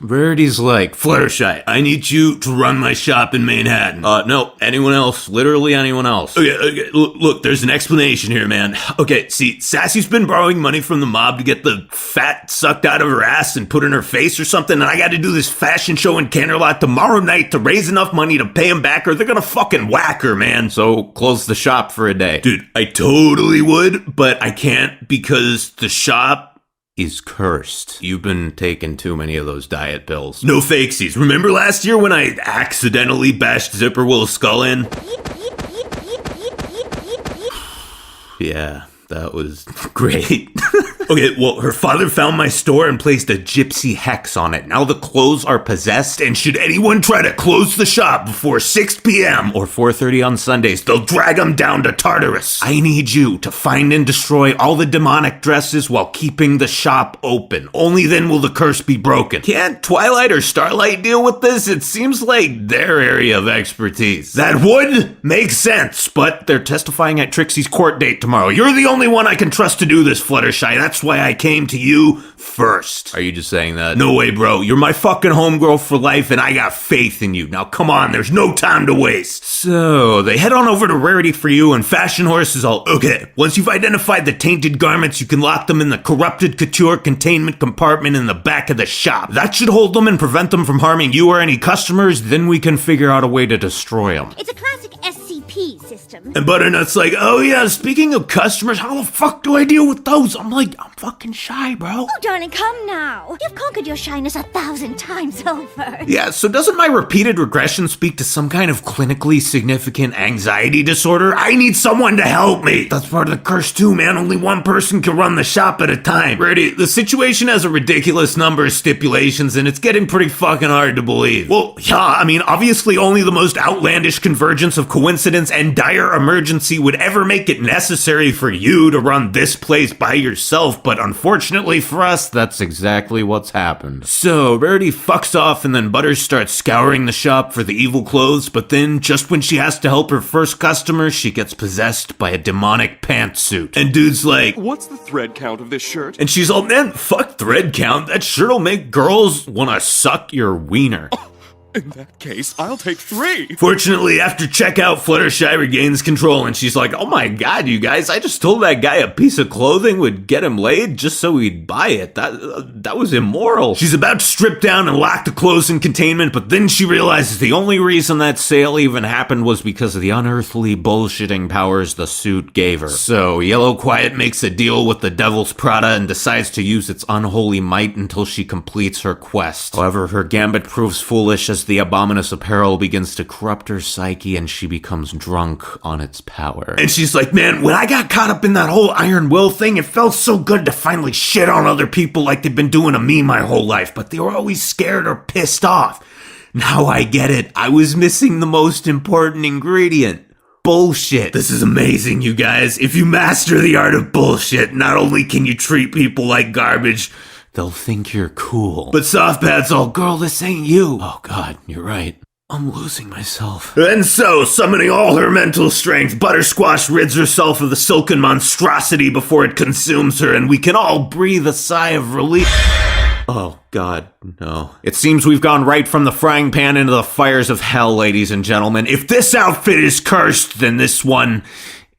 Rarity's like, Fluttershy, I need you to run my shop in Manhattan. No, anyone else. Literally anyone else. Okay, look, there's an explanation here, man. Okay, see, Sassy's been borrowing money from the mob to get the fat sucked out of her ass and put in her face or something, and I gotta do this fashion show in Canterlot tomorrow night to raise enough money to pay him back or they're gonna fucking whack her, man. So close the shop for a day. Dude, I totally would, but I can't because the shop is cursed. You've been taking too many of those diet pills. No fakesies. Remember last year when I accidentally bashed Zipper Will's skull in? Yeah, that was great. Okay, well, her father found my store and placed a gypsy hex on it. Now the clothes are possessed, and should anyone try to close the shop before 6 p.m. or 4:30 on Sundays, they'll drag them down to Tartarus. I need you to find and destroy all the demonic dresses while keeping the shop open. Only then will the curse be broken. Can't Twilight or Starlight deal with this? It seems like their area of expertise. That would make sense, but they're testifying at Trixie's court date tomorrow. You're the only one I can trust to do this, Fluttershy. That's why I came to you first. Are you just saying that? No way, bro. You're my fucking homegirl for life, and I got faith in you. Now, come on. There's no time to waste. So, they head on over to Rarity for you, and Fashion Horse is all, okay, once you've identified the tainted garments, you can lock them in the corrupted couture containment compartment in the back of the shop. That should hold them and prevent them from harming you or any customers. Then we can figure out a way to destroy them. It's a classic SCP system. And Butternut's like, oh yeah, speaking of customers, how the fuck do I deal with those? I'm like, I'm fucking shy, bro. Oh, darling, come now. You've conquered your shyness 1,000 times over. Yeah, so doesn't my repeated regression speak to some kind of clinically significant anxiety disorder? I need someone to help me. That's part of the curse too, man. Only one person can run the shop at a time. Rarity, the situation has a ridiculous number of stipulations and it's getting pretty fucking hard to believe. Well, yeah, I mean, obviously only the most outlandish convergence of coincidence and dire emergency would ever make it necessary for you to run this place by yourself, but unfortunately for us, that's exactly what's happened. So, Rarity fucks off and then Butters starts scouring the shop for the evil clothes, but then, just when she has to help her first customer, she gets possessed by a demonic pantsuit. And dude's like, what's the thread count of this shirt? And she's all, man, fuck thread count, that shirt'll make girls wanna suck your wiener. In that case, I'll take 3. Fortunately, after checkout, Fluttershy regains control, and she's like, oh my god, you guys, I just told that guy a piece of clothing would get him laid just so he'd buy it. That was immoral. She's about to strip down and lock the clothes in containment, but then she realizes the only reason that sale even happened was because of the unearthly bullshitting powers the suit gave her. So, Yellow Quiet makes a deal with the Devil's Prada and decides to use its unholy might until she completes her quest. However, her gambit proves foolish as the abominous apparel begins to corrupt her psyche and she becomes drunk on its power. And she's like, man, when I got caught up in that whole Iron Will thing, it felt so good to finally shit on other people like they've been doing to me my whole life, but they were always scared or pissed off. Now I get it. I was missing the most important ingredient. Bullshit. This is amazing, you guys. If you master the art of bullshit, not only can you treat people like garbage, they'll think you're cool. But Softpad's all, girl, this ain't you. Oh god, you're right. I'm losing myself. And so, summoning all her mental strength, Buttersquash rids herself of the silken monstrosity before it consumes her, and we can all breathe a sigh of relief. Oh, God, no. It seems we've gone right from the frying pan into the fires of hell, ladies and gentlemen. If this outfit is cursed, then this one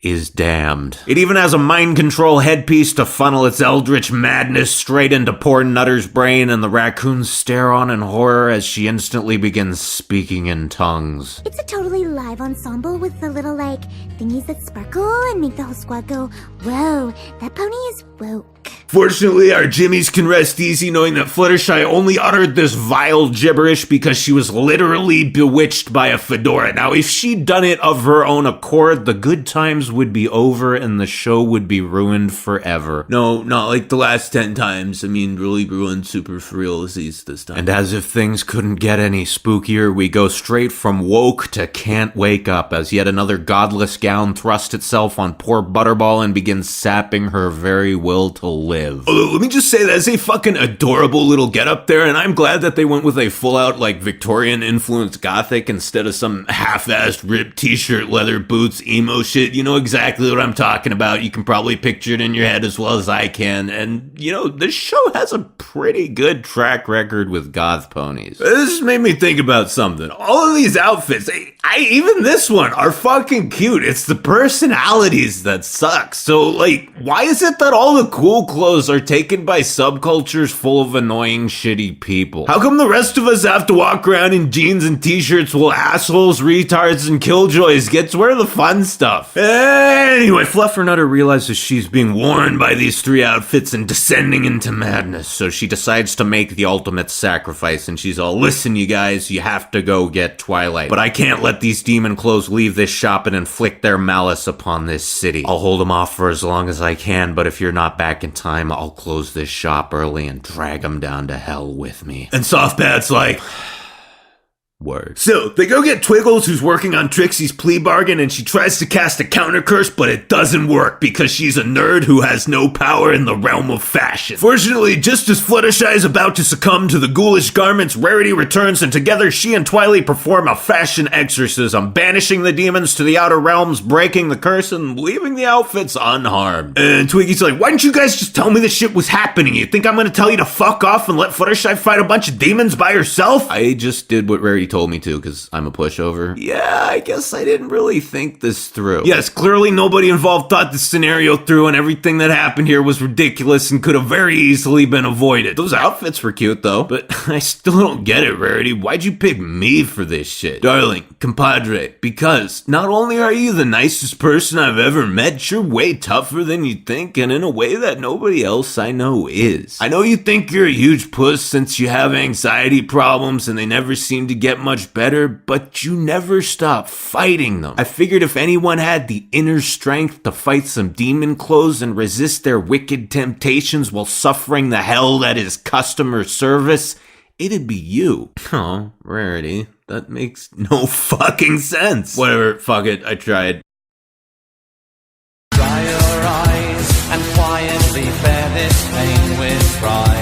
is damned. It even has a mind control headpiece to funnel its eldritch madness straight into poor Nutter's brain, and the raccoons stare on in horror as she instantly begins speaking in tongues. It's a totally live ensemble with the little, thingies that sparkle and make the whole squad go, whoa, that pony is woke. Fortunately, our Jimmies can rest easy knowing that Fluttershy only uttered this vile gibberish because she was literally bewitched by a fedora. Now, if she'd done it of her own accord, the good times would be over and the show would be ruined forever. No, not like the last 10 times. I mean, really ruined super for realsies this time. And as if things couldn't get any spookier, we go straight from woke to can't wake up as yet another godless gown thrusts itself on poor Butterball and begins sapping her very will to live. Although, let me just say that's a fucking adorable little getup there, and I'm glad that they went with a full-out, Victorian-influenced gothic instead of some half-assed ripped t-shirt, leather boots, emo shit. You know, exactly what I'm talking about. You can probably picture it in your head as well as I can. And, this show has a pretty good track record with goth ponies. This made me think about something. All of these outfits, even this one, are fucking cute. It's the personalities that suck. So, why is it that all the cool clothes are taken by subcultures full of annoying, shitty people? How come the rest of us have to walk around in jeans and t-shirts while assholes, retards, and killjoys get to wear the fun stuff? Anyway, Fluffernutter realizes she's being warned by these three outfits and descending into madness, so she decides to make the ultimate sacrifice, and she's all, listen, you guys, you have to go get Twilight, but I can't let these demon clothes leave this shop and inflict their malice upon this city. I'll hold them off for as long as I can, but if you're not back in time, I'll close this shop early and drag them down to hell with me. And Softbat's like... Word. So, they go get Twiggles, who's working on Trixie's plea bargain, and she tries to cast a counter curse, but it doesn't work because she's a nerd who has no power in the realm of fashion. Fortunately, just as Fluttershy is about to succumb to the ghoulish garments, Rarity returns, and together she and Twilight perform a fashion exorcism, banishing the demons to the outer realms, breaking the curse, and leaving the outfits unharmed. And Twiggy's like, why didn't you guys just tell me this shit was happening? You think I'm gonna tell you to fuck off and let Fluttershy fight a bunch of demons by herself? I just did what Rarity told me to because I'm a pushover. Yeah, I guess I didn't really think this through. Yes, clearly nobody involved thought this scenario through, and everything that happened here was ridiculous and could have very easily been avoided. Those outfits were cute though, but I still don't get it, Rarity. Why'd you pick me for this shit? Darling, compadre, because not only are you the nicest person I've ever met, you're way tougher than you think, and in a way that nobody else I know is. I know you think you're a huge puss since you have anxiety problems and they never seem to get much better, but you never stop fighting them. I figured if anyone had the inner strength to fight some demon clothes and resist their wicked temptations while suffering the hell that is customer service, it'd be you. Oh, Rarity, that makes no fucking sense. Whatever, fuck it, I tried. Dry your eyes and quietly bear this pain with pride.